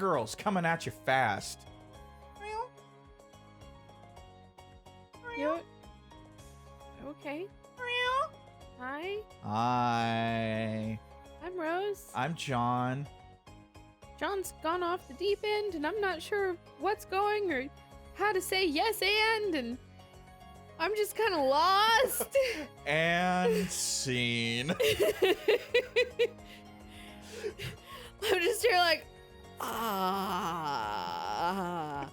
Catgirls coming at you fast. You okay? Hi. Hi. I'm Rose. I'm John. John's gone off the deep end, and I'm not sure what's going or how to say yes and I'm just kind of lost. And scene. I'm just here like, I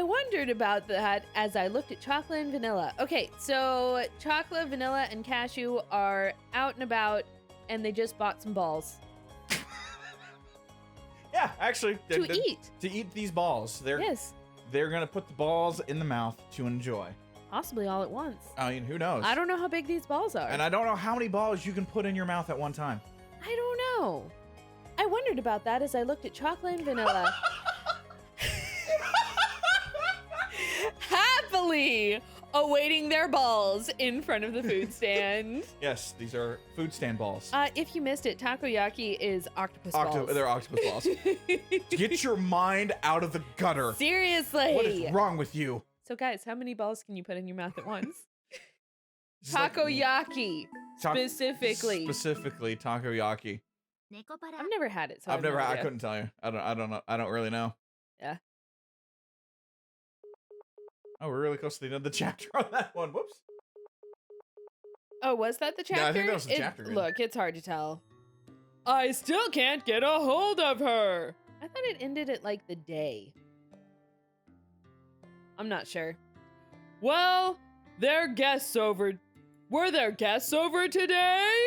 wondered about that as I looked at chocolate and vanilla. Okay, so chocolate, vanilla, and cashew are out and about, and they just bought some balls. Yeah, actually. To eat. To eat these balls. They're going to put the balls in the mouth to enjoy. Possibly all at once. I mean, who knows? I don't know how big these balls are. And I don't know how many balls you can put in your mouth at one time. I don't know. I wondered about that as I looked at chocolate and vanilla. Happily awaiting their balls in front of the food stand. Yes, these are food stand balls. If you missed it, takoyaki is octopus balls. They're octopus balls. Get your mind out of the gutter. Seriously. What is wrong with you? So guys, how many balls can you put in your mouth at once? It's like- Takoyaki, specifically. Specifically, takoyaki. I've never had it, so I've never. I couldn't tell you. I don't know. I don't really know. Yeah. Oh, we're really close to the end of the chapter on that one. Whoops. Oh, was that the chapter? Yeah, I think that was the chapter. Look, it's hard to tell. I still can't get a hold of her. I thought it ended at like the day. I'm not sure. Well, were there guests over today?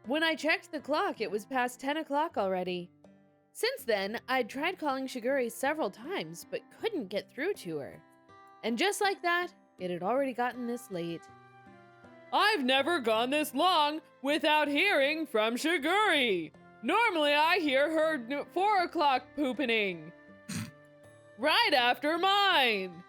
When I checked the clock, it was past 10 o'clock already. Since then, I'd tried calling Shiguri several times, but couldn't get through to her. And just like that, it had already gotten this late. I've never gone this long without hearing from Shiguri. Normally, I hear her 4 o'clock poopening. Right after mine.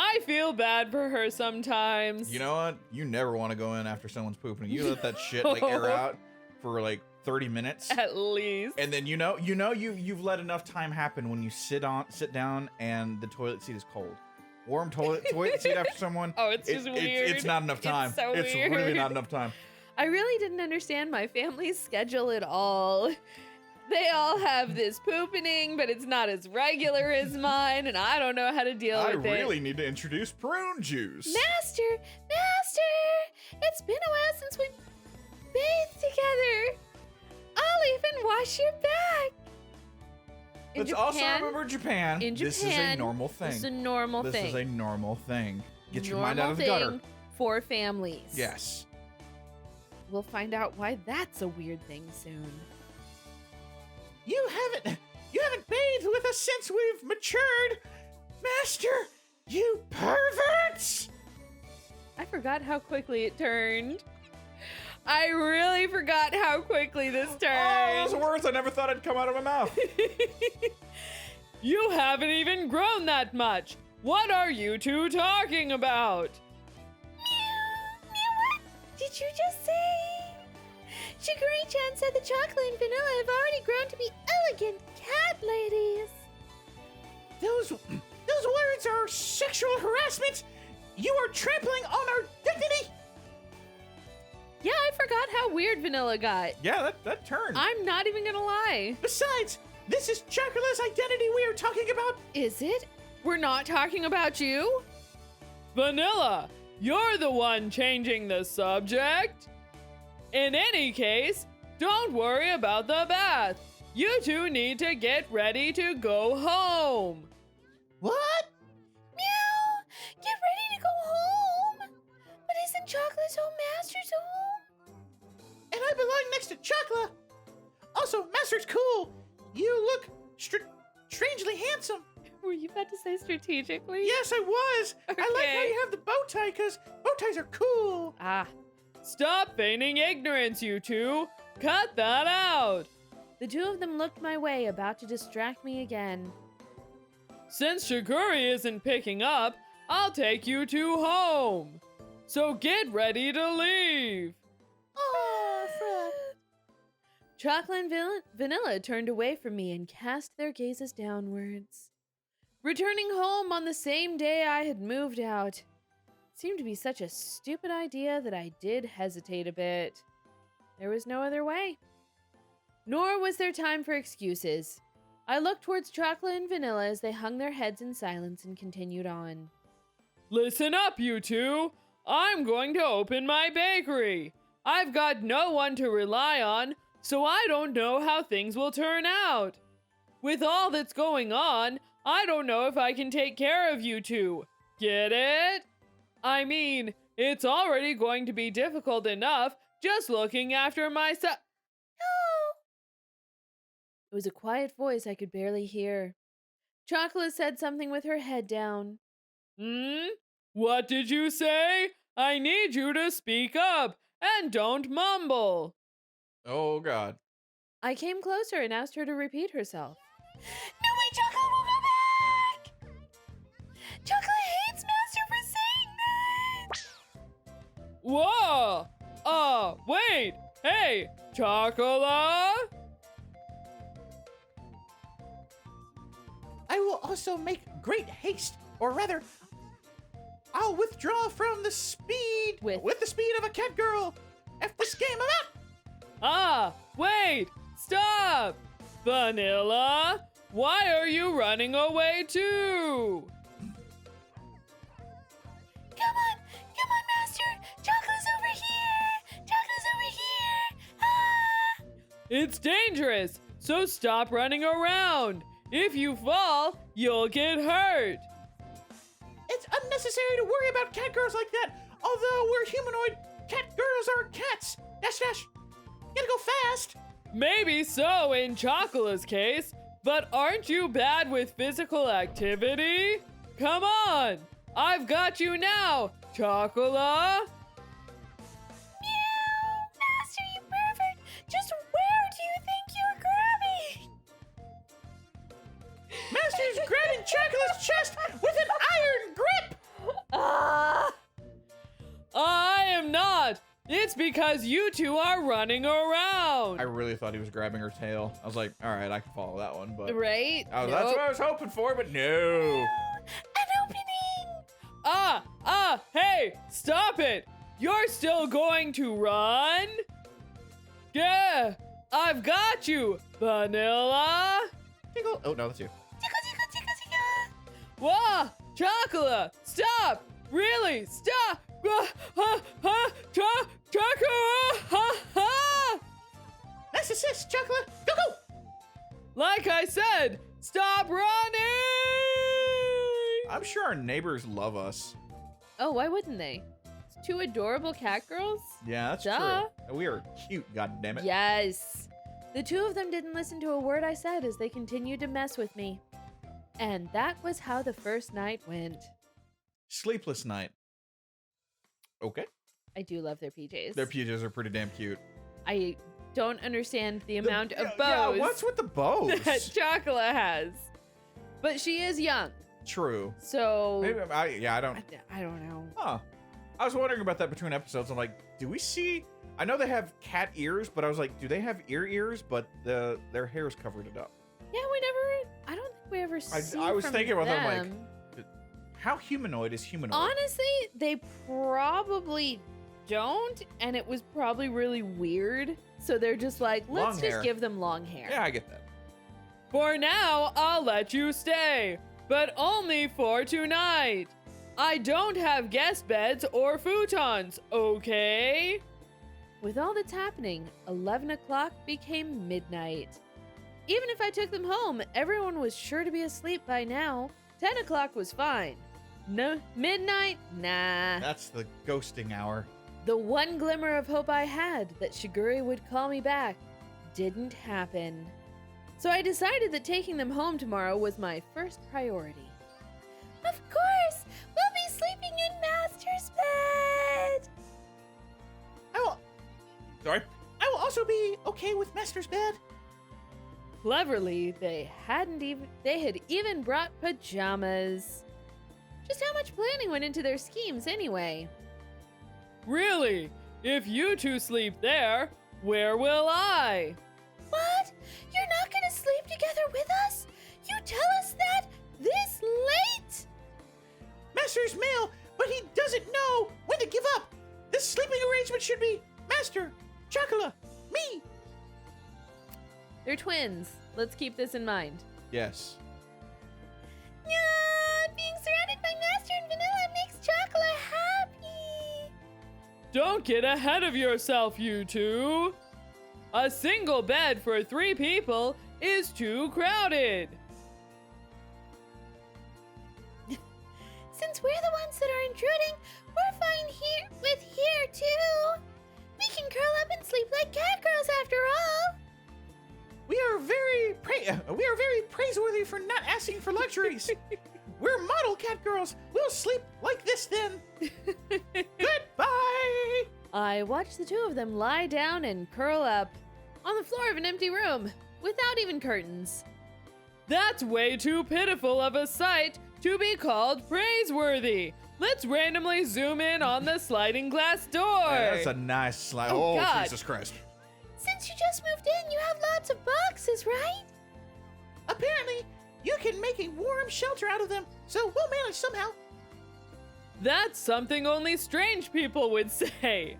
I feel bad for her sometimes. You know what? You never want to go in after someone's pooping. You let that shit like air out for like 30 minutes. At least. And then you've let enough time happen when you sit down and the toilet seat is cold. Warm toilet seat after someone. Oh, it's just weird. It's not enough time. It's so weird. Really not enough time. I really didn't understand my family's schedule at all. They all have this poopening, but it's not as regular as mine, and I don't know how to deal with it. I really need to introduce prune juice. Master! It's been a while since we bathed together. I'll even wash your back. Let's also remember Japan. In Japan, this is a normal thing. This is a normal thing. This is a normal thing. Get your normal mind out of the gutter. For families. Yes. We'll find out why that's a weird thing soon. You haven't bathed with us since we've matured, Master. You perverts! I forgot how quickly it turned. I really forgot how quickly this turned. Oh, those words I never thought I'd come out of my mouth. You haven't even grown that much. What are you two talking about? Meow. What did you just say? Shiguri-chan said the chocolate and vanilla have already grown to be elegant cat ladies. Those words are sexual harassment. You are trampling on our dignity. Yeah, I forgot how weird vanilla got. Yeah, that turned. I'm not even gonna lie. Besides, this is Chocolate's identity we are talking about. Is it? We're not talking about you? Vanilla, you're the one changing the subject. In any case, don't worry about the bath. You two need to get ready to go home. What? Meow! Get ready to go home? But isn't Chocolate's home Master's home? And I belong next to Chocolate. Also, Master's cool. You look strangely handsome. Were you about to say strategically? Yes, I was. Okay. I like how you have the bow tie, because bow ties are cool. Stop feigning ignorance, you two. Cut that out. The two of them looked my way, about to distract me again. Since Shiguri isn't picking up, I'll take you two home. So get ready to leave. Oh, Fred. Chocolate and Vanilla turned away from me and cast their gazes downwards. Returning home on the same day I had moved out seemed to be such a stupid idea that I did hesitate a bit. There was no other way. Nor was there time for excuses. I looked towards Chocolate and Vanilla as they hung their heads in silence and continued on. Listen up, you two. I'm going to open my bakery. I've got no one to rely on, so I don't know how things will turn out. With all that's going on, I don't know if I can take care of you two. Get it? I mean, it's already going to be difficult enough just looking after myself. No! It was a quiet voice I could barely hear. Chocolate said something with her head down. What did you say? I need you to speak up and don't mumble. Oh, God. I came closer and asked her to repeat herself. No way, Chocolate will go back! Chocolate hates Master for saying that! Whoa! Wait! Hey, Chocolate! I will also make great haste, or rather, I'll withdraw from the speed with the speed of a cat girl. F this game, I'm out. Wait! Stop! Vanilla, why are you running away too? Come on, Master! Chocolate's over here! It's dangerous, so stop running around. If you fall, you'll get hurt. It's unnecessary to worry about cat girls like that. Although we're humanoid, cat girls are cats. Dash dash. Gotta go fast. Maybe so in Chocolate's case, but aren't you bad with physical activity? Come on, I've got you now, Chocolate. Meow, Master, you pervert. Just where do you think you're grabbing? Master's grabbing Chocolate's chest with an iron grip. I am not. It's because you two are running around. I really thought he was grabbing her tail. I was like, all right, I can follow that one, but right? That's what I was hoping for, but no. An opening. Hey, stop it. You're still going to run? Yeah, I've got you, Vanilla. Tickle. Oh, no, that's you. Whoa, Chocolate, stop. Really, stop. Chocolate. Nice assist, Chocolate. Go, go. Like I said, stop running. I'm sure our neighbors love us. Oh, why wouldn't they? It's two adorable cat girls. Yeah, that's Duh. true. We are cute, goddammit. Yes. The two of them didn't listen to a word I said as they continued to mess with me. And that was how the first night went. Sleepless night. Okay. I do love their PJs. Their PJs are pretty damn cute. I don't understand the amount of bows Yeah, what's with the bows? that Chocolate has. But she is young. True. So Maybe I don't. I don't know. Huh. I was wondering about that between episodes. I'm like, do we see? I know they have cat ears, but I was like, do they have ears? But their hair's covered it up. Yeah, I don't think we ever see I was from thinking about that. I'm them. like, how humanoid is humanoid? Honestly, they probably don't, and it was probably really weird. So they're just like, let's Long just hair. give them long hair. Yeah, I get that. For now, I'll let you stay, but only for tonight. I don't have guest beds or futons, okay? With all that's happening, 11 o'clock became midnight. Even if I took them home, everyone was sure to be asleep by now. 10 o'clock was fine. No, midnight? Nah. That's the ghosting hour. The one glimmer of hope I had that Shiguri would call me back didn't happen. So I decided that taking them home tomorrow was my first priority. Of course! We'll be sleeping in Master's bed! I will also be okay with Master's bed. Cleverly, they had even brought pajamas. Just how much planning went into their schemes anyway? Really? If you two sleep there, where will I? sleep together with us? You tell us that this late? Master's male, but he doesn't know when to give up. This sleeping arrangement should be Master, Chocolate, me. They're twins. Let's keep this in mind. Yes. Yeah, being surrounded by Master and Vanilla makes Chocolate happy. Don't get ahead of yourself, you two. A single bed for 3 people is too crowded. Since we're the ones that are intruding, we're fine here too. We can curl up and sleep like Catgirls after all. We are very praiseworthy for not asking for luxuries. We're model Catgirls. We'll sleep like this then. Goodbye. I watched the two of them lie down and curl up on the floor of an empty room without even curtains. That's way too pitiful of a sight to be called praiseworthy. Let's randomly zoom in on the sliding glass door. Yeah, that's a nice slide. Oh, God. Jesus Christ. Since you just moved in, you have lots of boxes, right? Apparently, you can make a warm shelter out of them, so we'll manage somehow. That's something only strange people would say.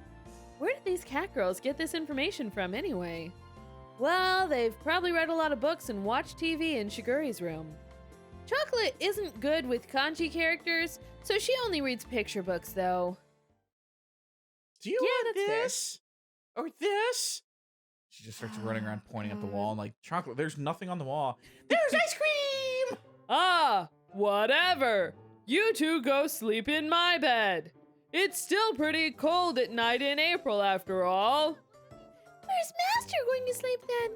Where did these Catgirls get this information from anyway? Well, they've probably read a lot of books and watched TV in Shiguri's room. Chocolate isn't good with kanji characters, so she only reads picture books, though. Do you want this? Or this? She just starts running around pointing at the wall and like, Chocolate, there's nothing on the wall. There's ice cream! Ah, whatever. You two go sleep in my bed. It's still pretty cold at night in April after all. Where's Master going to sleep then?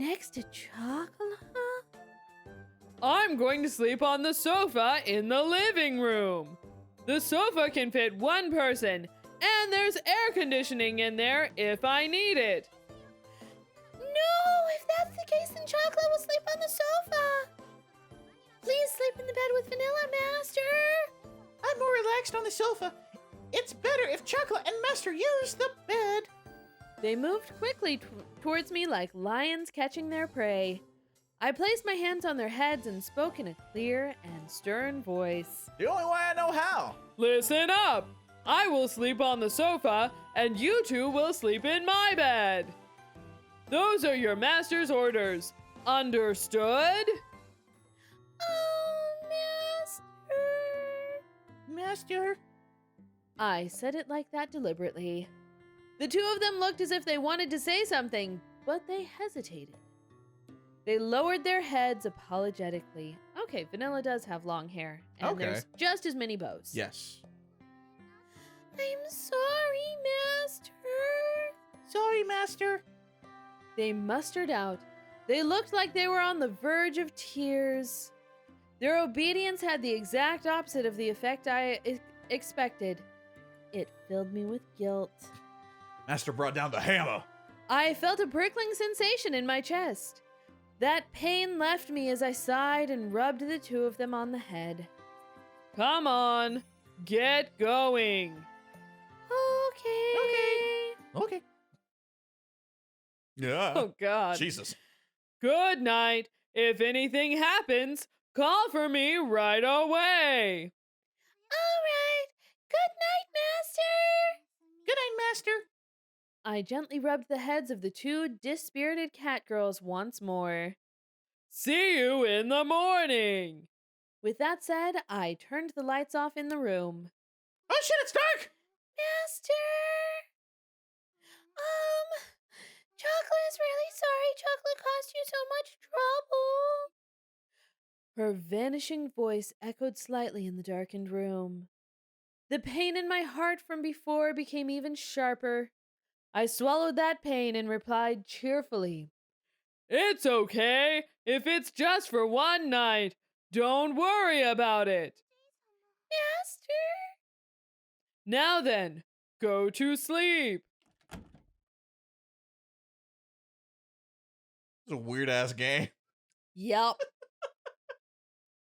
Next to Chocolate? I'm going to sleep on the sofa in the living room. The sofa can fit 1 person, and there's air conditioning in there if I need it. No, if that's the case, then Chocolate will sleep on the sofa. Please sleep in the bed with Vanilla, Master. I'm more relaxed on the sofa. It's better if Chocolate and Master use the bed. They moved quickly towards me like lions catching their prey. I placed my hands on their heads and spoke in a clear and stern voice. The only way I know how. Listen up! I will sleep on the sofa, and you two will sleep in my bed. Those are your master's orders. Understood? Oh, Master. Master. I said it like that deliberately. The two of them looked as if they wanted to say something, but they hesitated. They lowered their heads apologetically. Okay, Vanilla does have long hair, and there's just as many bows. Yes. I'm sorry, Master. Sorry, Master. They mustered out. They looked like they were on the verge of tears. Their obedience had the exact opposite of the effect I expected. It filled me with guilt. Master brought down the hammer. I felt a prickling sensation in my chest. That pain left me as I sighed and rubbed the two of them on the head. Come on, get going. Okay. Yeah. Oh, God. Jesus. Good night. If anything happens, call for me right away. All right. Good night, Master. Good night, Master. I gently rubbed the heads of the two dispirited Catgirls once more. See you in the morning. With that said, I turned the lights off in the room. Oh shit, it's dark! Master! Chocolate is really sorry Chocolate caused you so much trouble. Her vanishing voice echoed slightly in the darkened room. The pain in my heart from before became even sharper. I swallowed that pain and replied cheerfully, It's okay if it's just for one night. Don't worry about it. Master? Now then, go to sleep. It's a weird ass game. Yep.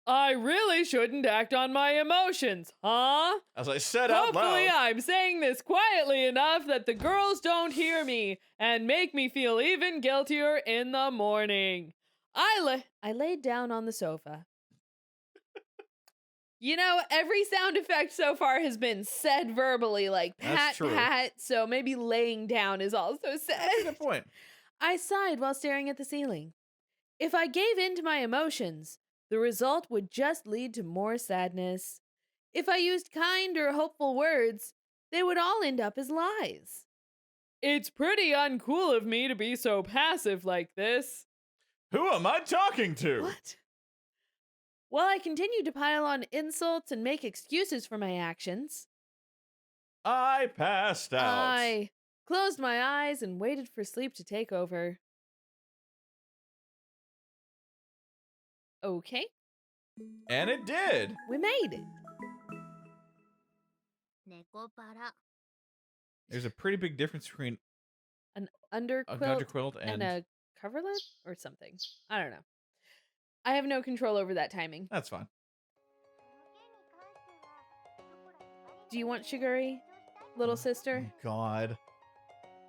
I really shouldn't act on my emotions, huh? As I said out loud. Hopefully I'm saying this quietly enough that the girls don't hear me and make me feel even guiltier in the morning. I laid down on the sofa. You know, every sound effect so far has been said verbally, like pat, pat, so maybe laying down is also said. That's a good point. I sighed while staring at the ceiling. If I gave in to my emotions, the result would just lead to more sadness. If I used kind or hopeful words, they would all end up as lies. It's pretty uncool of me to be so passive like this. Who am I talking to? What? While I continued to pile on insults and make excuses for my actions, I passed out. I closed my eyes and waited for sleep to take over. Okay. And it did. We made it. Nekopara. There's a pretty big difference between An a underquilt underquilt and a coverlet or something. I don't know. I have no control over that timing. That's fine. Do you want Shiguri, little sister, Oh, God.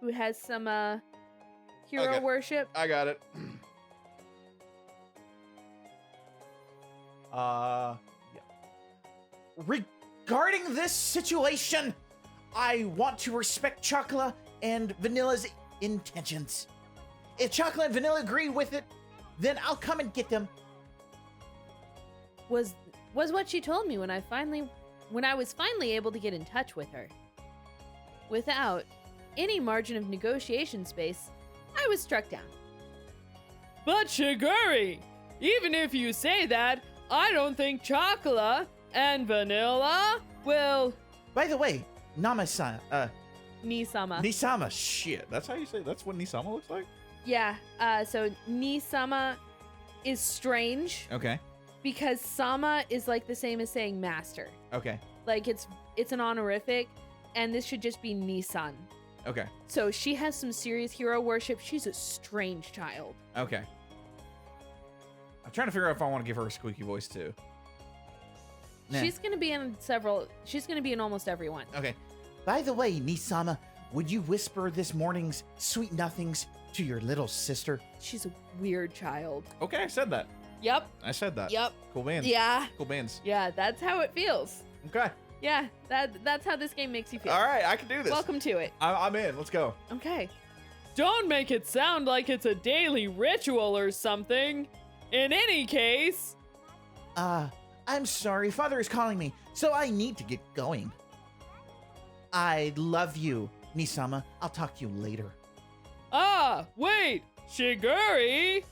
who has some hero Okay. worship? I got it. Yeah. Regarding this situation, I want to respect Chocolate and Vanilla's intentions. If Chocolate and Vanilla agree with it, then I'll come and get them. Was what she told me when I was finally able to get in touch with her. Without any margin of negotiation space, I was struck down. But Shiguri, even if you say that, I don't think Chocolate and Vanilla will... By the way, Nama-san, Nisama. Nisama, shit. That's how you say, that's what Nisama looks like? Yeah, so Nisama is strange Okay. because Sama is like the same as saying master. Okay. Like it's an honorific, and this should just be Nisan. Okay. So she has some serious hero worship. She's a strange child. Okay. I'm trying to figure out if I want to give her a squeaky voice too. Nah. She's gonna be in almost every one. Okay. By the way, Nisama, would you whisper this morning's sweet nothings to your little sister? She's a weird child. Okay, I said that. Yep. I said that. Yep. Cool beans. Yeah. Cool beans. Yeah, that's how it feels. Okay. Yeah, that's how this game makes you feel. All right, I can do this. Welcome to it. I'm in. Let's go. Okay. Don't make it sound like it's a daily ritual or something. In any case... I'm sorry. Father is calling me, so I need to get going. I love you, Nisama. I'll talk to you later. Ah, wait, Shiguri?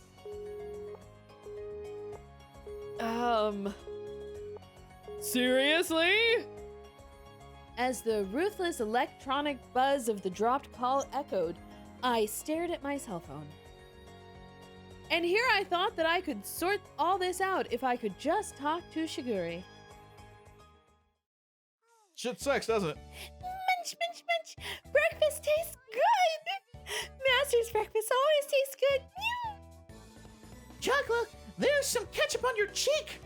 Seriously? As the ruthless electronic buzz of the dropped call echoed, I stared at my cell phone. And here I thought that I could sort all this out if I could just talk to Shiguri. Shit sucks, doesn't it? Munch, munch, munch. Breakfast tastes good. Master's breakfast always tastes good. Chocolate, there's some ketchup on your cheek.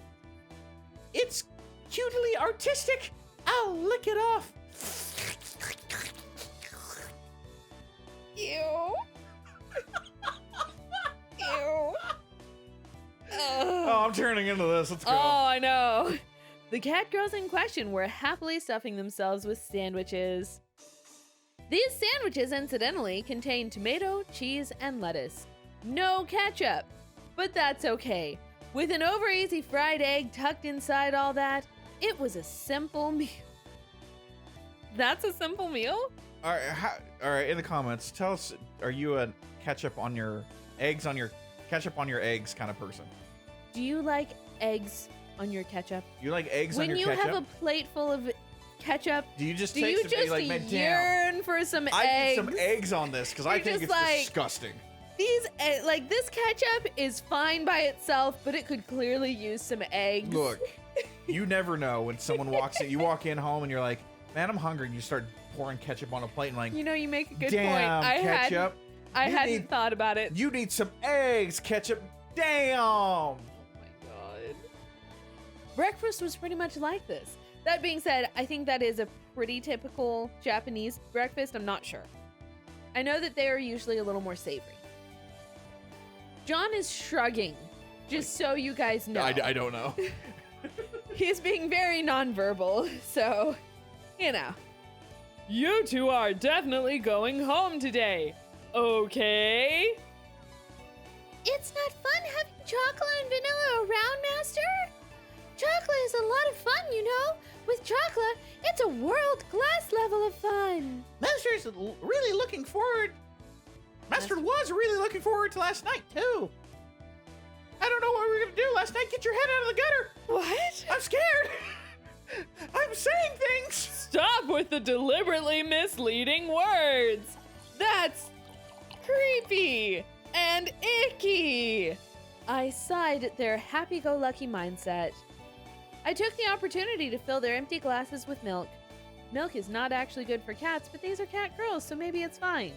It's cutely artistic. I'll lick it off. Ew. Ew. Oh, I'm turning into this. Let's go. Oh, I know. The Catgirls in question were happily stuffing themselves with sandwiches. These sandwiches, incidentally, contained tomato, cheese, and lettuce. No ketchup. But that's okay. With an over-easy fried egg tucked inside all that, it was a simple meal. That's a simple meal? All right, in the comments, tell us, are you a ketchup on your eggs kind of person? Do you like eggs on your ketchup? You like eggs on When your you ketchup? have a plate full of ketchup, do you just do take you some eggs just like, man, damn, yearn for some I eggs? need some eggs on this because I You're think just it's like- disgusting. These, this ketchup is fine by itself, but it could clearly use some eggs. Look, you never know when someone walks in. You walk in home and you're like, man, I'm hungry, and you start pouring ketchup on a plate and like, You know, you make a good damn, point. ketchup. I You hadn't need- thought about it. You need some eggs, ketchup. Damn. Oh my god. Breakfast was pretty much like this. That being said, I think that is a pretty typical Japanese breakfast. I'm not sure. I know that they are usually a little more savory. John is shrugging Just so you guys know. I don't know. He's being very nonverbal, so, you know. You two are definitely going home today, okay? It's not fun having chocolate and vanilla around, Master. Chocolate is a lot of fun, you know. With chocolate, it's a world-class level of fun. Master's really looking forward. Master was really looking forward to last night, too. I don't know what we were going to do last night. Get your head out of the gutter. What? I'm scared. I'm saying things. Stop with the deliberately misleading words. That's creepy and icky. I sighed at their happy-go-lucky mindset. I took the opportunity to fill their empty glasses with milk. Milk is not actually good for cats, but these are cat girls, so maybe it's fine.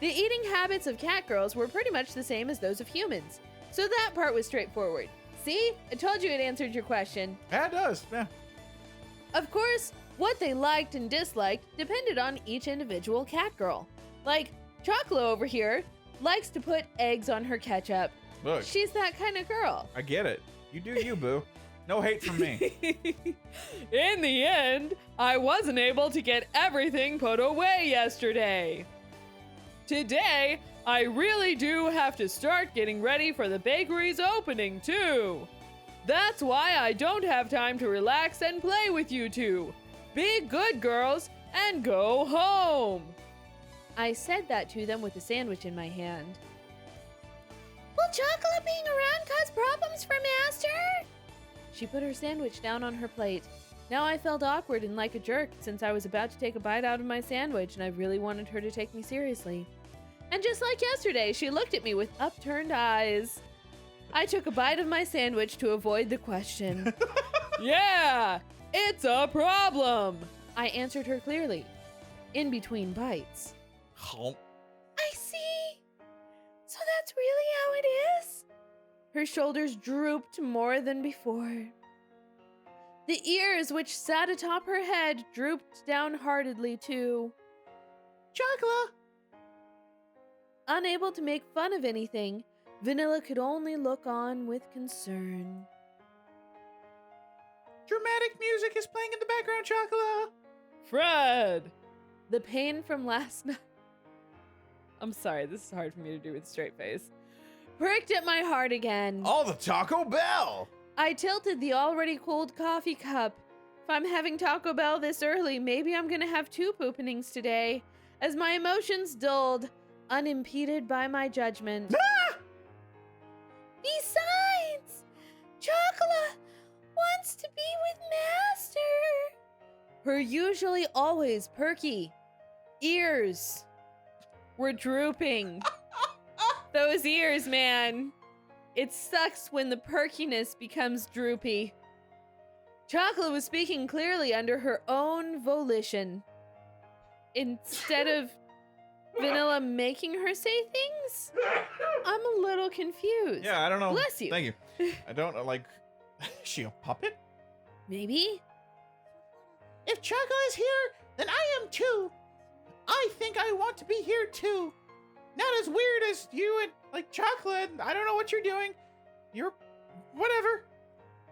The eating habits of cat girls were pretty much the same as those of humans, so that part was straightforward. See? I told you it answered your question. Yeah, it does. Yeah. Of course, what they liked and disliked depended on each individual cat girl. Like, Chocolate over here likes to put eggs on her ketchup. Look, She's that kind of girl. I get it. You do you, boo. No hate from me. In the end, I wasn't able to get everything put away yesterday. Today, I really do have to start getting ready for the bakery's opening, too. That's why I don't have time to relax and play with you two. Be good girls and go home. I said that to them with a sandwich in my hand. Will chocolate being around cause problems for Master? She put her sandwich down on her plate. Now I felt awkward and like a jerk since I was about to take a bite out of my sandwich and I really wanted her to take me seriously. And just like yesterday, she looked at me with upturned eyes. I took a bite of my sandwich to avoid the question. Yeah, it's a problem. I answered her clearly, in between bites. I see. So that's really how it is? Her shoulders drooped more than before. The ears, which sat atop her head, drooped downheartedly too. Chocolate! Unable to make fun of anything, Vanilla could only look on with concern. Dramatic music is playing in the background, Chocolate! Fred! The pain from last night. I'm sorry, this is hard for me to do with a straight face. Pricked at my heart again. All the Taco Bell! I tilted the already cooled coffee cup. If I'm having Taco Bell this early, maybe I'm gonna have 2 poopinings today, as my emotions dulled, unimpeded by my judgment. Ah! Besides, chocolate wants to be with Master. Her usually always perky ears were drooping. Those ears, man. It sucks when the perkiness becomes droopy. Chocolate was speaking clearly under her own volition. Instead of Vanilla making her say things, I'm a little confused. Yeah, I don't know. Bless you. Thank you. I don't know, like, is she a puppet? Maybe? If Chocolate is here, then I am too. I think I want to be here too. Not as weird as you and, like, Chocolate. I don't know what you're doing. You're whatever.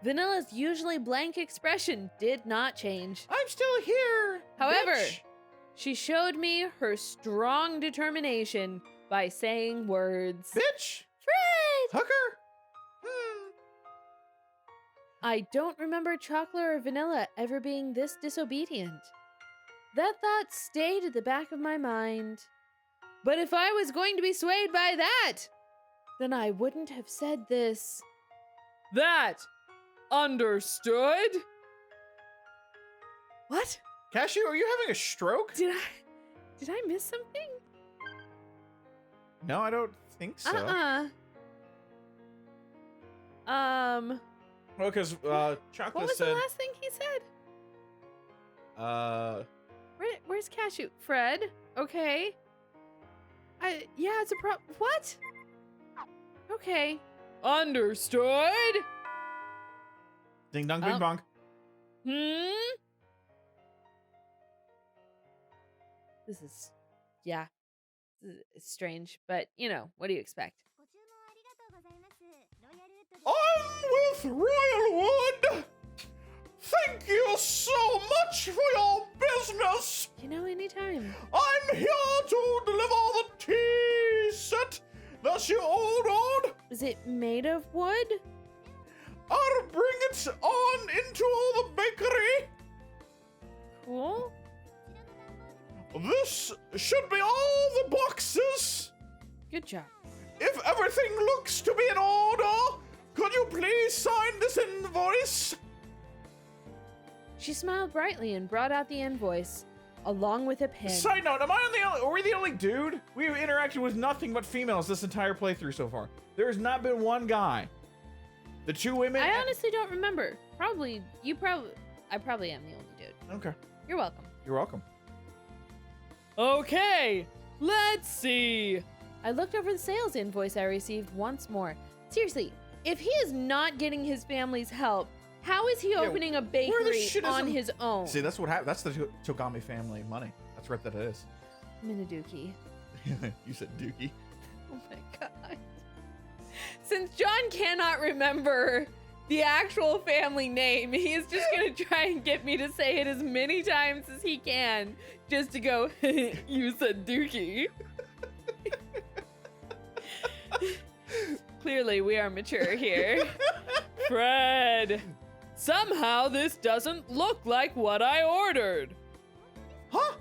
Vanilla's usually blank expression did not change. I'm still here. However, bitch. she showed me her strong determination by saying words. Bitch. Fred! Hooker. I don't remember Chocolate or Vanilla ever being this disobedient. That thought stayed at the back of my mind. But if I was going to be swayed by that, then I wouldn't have said this. That understood? What? Cashew, are you having a stroke? Did I miss something? No, I don't think so. Well, because Chocolate What was said. the last thing he said? Where's Cashew? Fred? Okay. Yeah, it's a what? Okay. Understood? Ding dong, bing bong. This is strange, but you know, what do you expect? I'm with Royalwood. Thank you so much for your business. You know, anytime. I'm here to deliver the tea set that you ordered. Is it made of wood? I'll bring it on into the bakery. Cool. This should be all the boxes. Good job. If everything looks to be in order, could you please sign this invoice? She smiled brightly and brought out the invoice, along with a pen. Side note, are we the only dude? We've interacted with nothing but females this entire playthrough so far. There's not been one guy. The two women. I honestly don't remember. I probably am the only dude. Okay. You're welcome. You're welcome. Okay, let's see. I looked over the sales invoice I received once more. Seriously, if he is not getting his family's help, how is he opening a bakery on his own? See, that's what happened. That's the Togami family money. That's right, that it is. Minaduki. You said Dookie. Oh my god. Since John cannot remember the actual family name, he is just gonna try and get me to say it as many times as he can, just to go, you said Dookie. Clearly, we are mature here. Fred, somehow this doesn't look like what I ordered. Huh?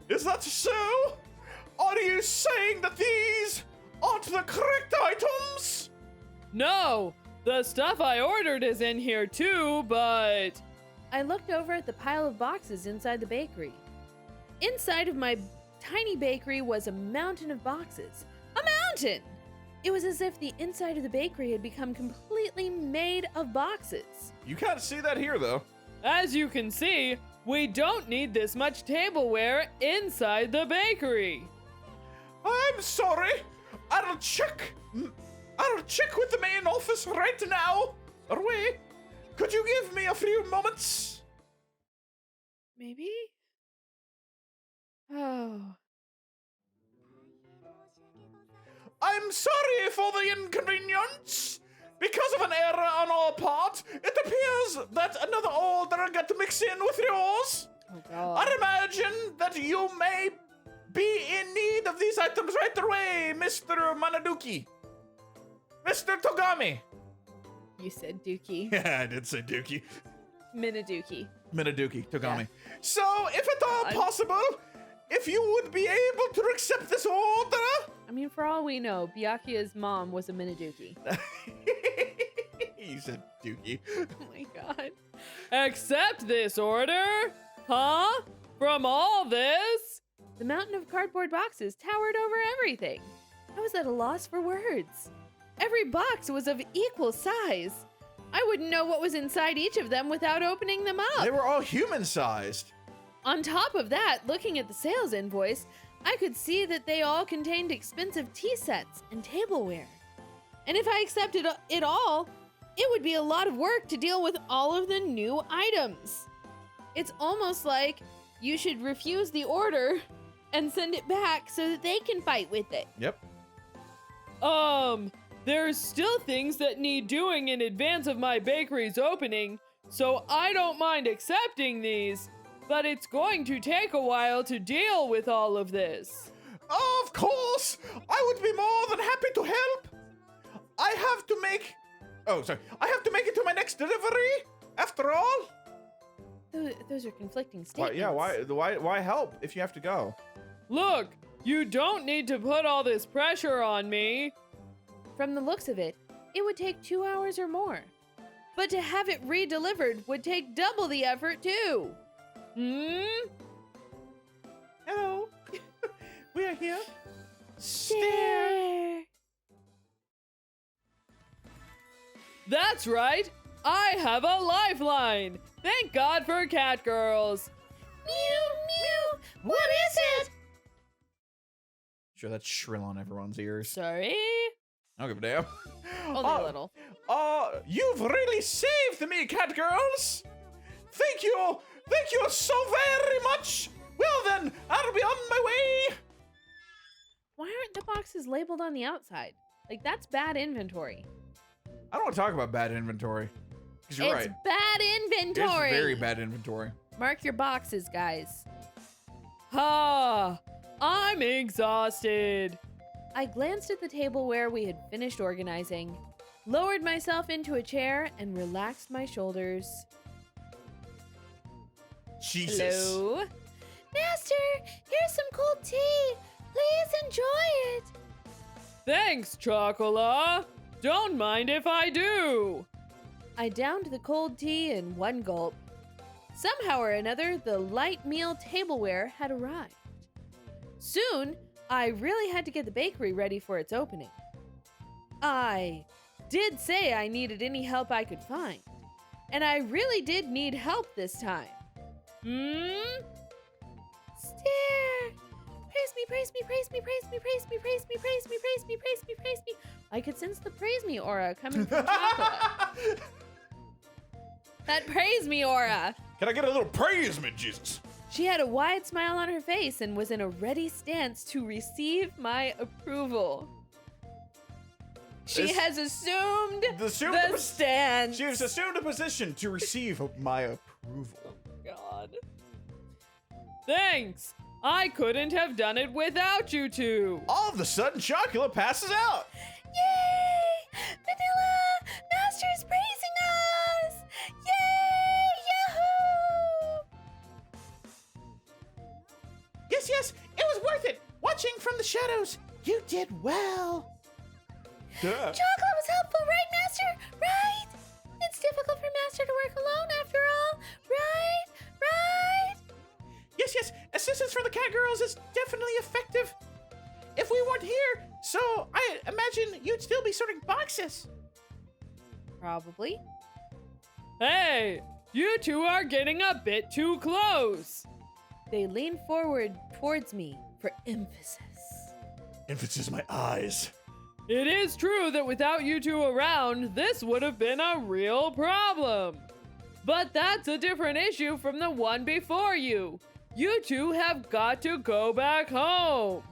Is that so? Are you saying that these aren't the correct items? No, the stuff I ordered is in here too, but... I looked over at the pile of boxes inside the bakery. Inside of my tiny bakery was a mountain of boxes. A mountain! It was as if the inside of the bakery had become completely made of boxes. You can't see that here, though. As you can see, we don't need this much tableware inside the bakery. I'm sorry. I'll check with the main office right now. Wait, could you give me a few moments? Maybe? Oh. I'm sorry for the inconvenience. Because of an error on our part, it appears that another order got mixed in with yours. Oh god. I imagine that you may be in need of these items right away, Mr. Manaduki. Mr. Togami. You said Dookie. Yeah, I did say Dookie. Minaduki. Minaduki, Togami. Yeah. So, if at all possible, if you would be able to accept this order. I mean, for all we know, Byakuya's mom was a Minaduki. You said Dookie. Oh my god. Accept this order? Huh? From all this? The mountain of cardboard boxes towered over everything. I was at a loss for words. Every box was of equal size. I wouldn't know what was inside each of them without opening them up. They were all human-sized. On top of that, looking at the sales invoice, I could see that they all contained expensive tea sets and tableware. And if I accepted it all, it would be a lot of work to deal with all of the new items. It's almost like you should refuse the order and send it back so that they can fight with it. Yep. There's still things that need doing in advance of my bakery's opening, so I don't mind accepting these, but it's going to take a while to deal with all of this. Of course! I would be more than happy to help! I have to make it to my next delivery, after all! Those are conflicting statements. Why help if you have to go? Look, you don't need to put all this pressure on me. From the looks of it, it would take 2 hours or more. But to have it re-delivered would take double the effort too. Hello. We are here. Stare. That's right. I have a lifeline. Thank God for Catgirls. Mew, mew. What is it? Sure, that's shrill on everyone's ears. Sorry. I don't give a damn. Only a little. You've really saved me, Catgirls. Thank you. Thank you so very much. Well then, I'll be on my way. Why aren't the boxes labeled on the outside? Like, that's bad inventory. I don't want to talk about bad inventory. Because you're It's right. bad inventory. It's very bad inventory. Mark your boxes, guys. I'm exhausted. I glanced at the tableware we had finished organizing, lowered myself into a chair, and relaxed my shoulders. Jesus. Hello? Master, here's some cold tea. Please enjoy it. Thanks, Chocola. Don't mind if I do. I downed the cold tea in one gulp. Somehow or another, the light meal tableware had arrived. Soon, I really had to get the bakery ready for its opening. I did say I needed any help I could find, and I really did need help this time. Stare. Praise me, praise me, praise me, praise me, praise me, praise me, praise me, praise me, praise me, praise me. I could sense the praise me aura coming from Chocolate. That praise me aura. Can I get a little praise, me, Jesus? She had a wide smile on her face and was in a ready stance to receive my approval. She This- has assumed Assumed the stance. She has assumed a position to receive my approval. God. Thanks. I couldn't have done it without you two. All of a sudden, Chocolate passes out. Yay! Vanilla! Master's praising us! Yay! Yahoo! Yes, it was worth it. Watching from the shadows, you did well. Chocolate was helpful, right, Master? Right? It's difficult for Master to work alone after all. Right? Right? Yes, assistance from the Catgirls is definitely effective. If we weren't here, so I imagine you'd still be sorting boxes. Probably. Hey, you two are getting a bit too close. They leaned forward towards me for emphasis. Emphasis my eyes. It is true that without you two around, this would have been a real problem. But that's a different issue from the one before you. You two have got to go back home.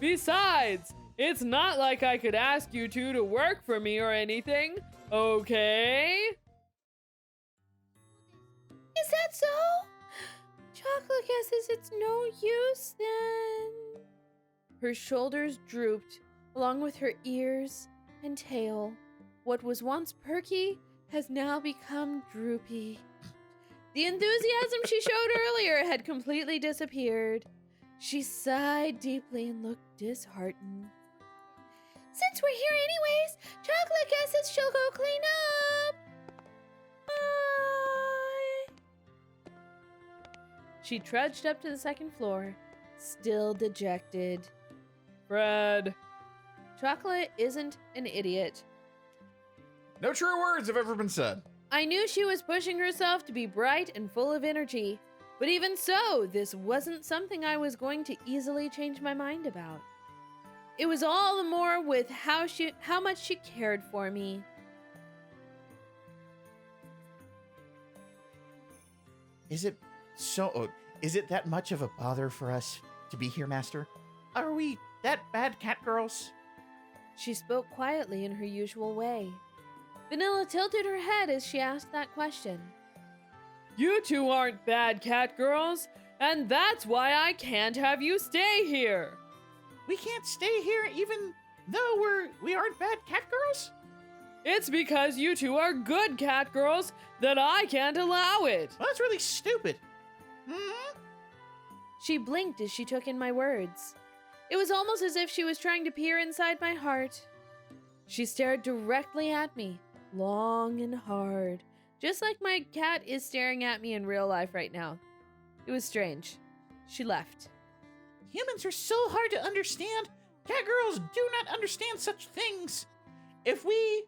Besides, it's not like I could ask you two to work for me or anything, okay? Is that so? Chocolate guesses it's no use then. Her shoulders drooped, along with her ears and tail. What was once perky has now become droopy. The enthusiasm she showed earlier had completely disappeared. She sighed deeply and looked disheartened. Since we're here anyways, Chocolate guesses she'll go clean up. Bye. She trudged up to the second floor, still dejected. Fred. Chocolate isn't an idiot. No true words have ever been said. I knew she was pushing herself to be bright and full of energy, but even so, this wasn't something I was going to easily change my mind about. It was all the more with how much she cared for me. Is it that much of a bother for us to be here, Master? Are we that bad, Catgirls? She spoke quietly in her usual way. Vanilla tilted her head as she asked that question. You two aren't bad Catgirls, and that's why I can't have you stay here. We can't stay here even though we aren't bad Catgirls? It's because you two are good Catgirls that I can't allow it. Well, that's really stupid. Hmm? She blinked as she took in my words. It was almost as if she was trying to peer inside my heart. She stared directly at me, long and hard, just like my cat is staring at me in real life right now. It was strange. She left. Humans are so hard to understand. Catgirls do not understand such things. If we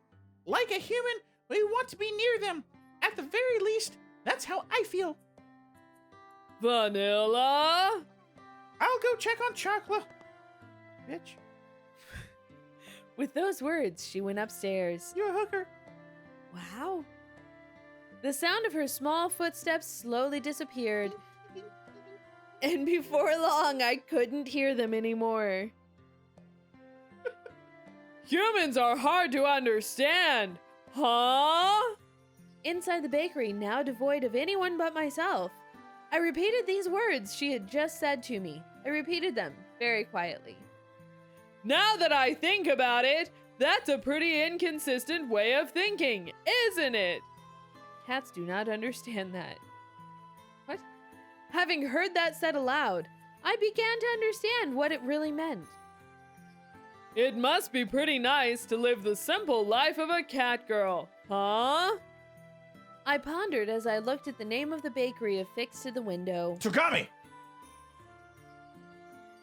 like a human, we want to be near them. At the very least, that's how I feel. Vanilla? I'll go check on Chocolate. Bitch, With those words, she went upstairs. you a hooker. Wow. The sound of her small footsteps slowly disappeared, and before long, I couldn't hear them anymore. Humans are hard to understand. Huh? Inside the bakery, now devoid of anyone but myself, I repeated these words she had just said to me. I repeated them very quietly. Now that I think about it, that's a pretty inconsistent way of thinking, isn't it? Cats do not understand that. What? Having heard that said aloud, I began to understand what it really meant. It must be pretty nice to live the simple life of a cat girl, huh? I pondered as I looked at the name of the bakery affixed to the window. Tsukami!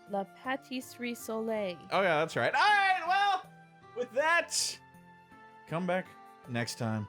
La Pâtisserie Soleil. Oh, yeah, that's right. All right, well, with that, come back next time.